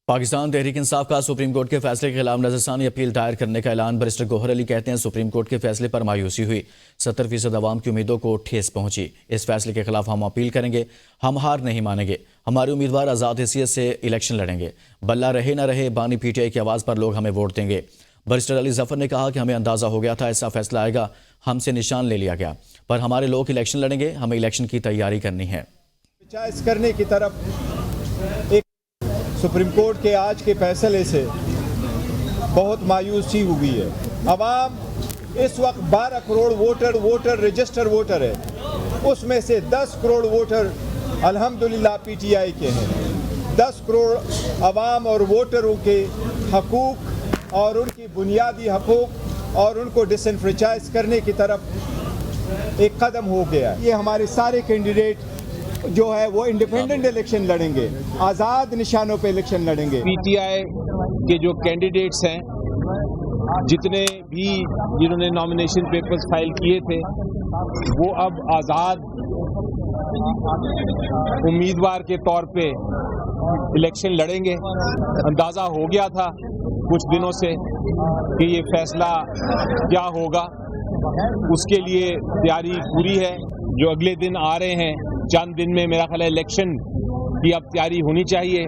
پاکستان تحریک انصاف کا supreme court کے فیصلے کے خلاف نظر ثانی اپیل دائر کرنے کا اعلان۔ بیرسٹر گوہر علی کہتے ہیں سپریم کورٹ کے فیصلے پر مایوسی ہوئی، 70% عوام کی امیدوں کو ٹھیس پہنچی۔ اس فیصلے کے خلاف ہم اپیل کریں گے، ہم ہار نہیں مانیں گے، ہمارے امیدوار آزاد حیثیت سے الیکشن لڑیں گے، بلہ رہے نہ رہے بانی پی ٹی آئی کی آواز پر لوگ ہمیں ووٹ دیں گے۔ بیرسٹر علی ظفر نے کہا کہ ہمیں اندازہ ہو گیا تھا ایسا فیصلہ آئے گا، ہم سے نشان لے لیا گیا، پر ہمارے لوگ الیکشن لڑیں گے، ہمیں الیکشن کی تیاری کرنی ہے۔ کرنے کی طرف ایک سپریم کورٹ کے آج کے فیصلے سے بہت مایوسی ہوئی ہے۔ عوام اس وقت 12 کروڑ ووٹر رجسٹر ووٹر ہے، اس میں سے 10 کروڑ ووٹر الحمدللہ پی ٹی آئی کے ہیں۔ 10 کروڑ عوام اور ووٹروں کے حقوق اور ان کی بنیادی حقوق اور ان کو ڈسنفرنچائز کرنے کی طرف ایک قدم ہو گیا۔ یہ ہمارے سارے کینڈیڈیٹ جو ہے وہ انڈیپینڈنٹ الیکشن لڑیں گے، آزاد نشانوں پہ الیکشن لڑیں گے۔ پی ٹی آئی کے جو کینڈیڈیٹس ہیں، جتنے بھی جنہوں نے نامینیشن پیپرز فائل کیے تھے، وہ اب آزاد امیدوار کے طور پہ الیکشن لڑیں گے۔ اندازہ ہو گیا تھا کچھ دنوں سے کہ یہ فیصلہ کیا ہوگا، اس کے لیے تیاری پوری ہے۔ جو اگلے دن آ رہے ہیں، چند دن میں میرا خیال ہے الیکشن کی اب تیاری ہونی چاہیے۔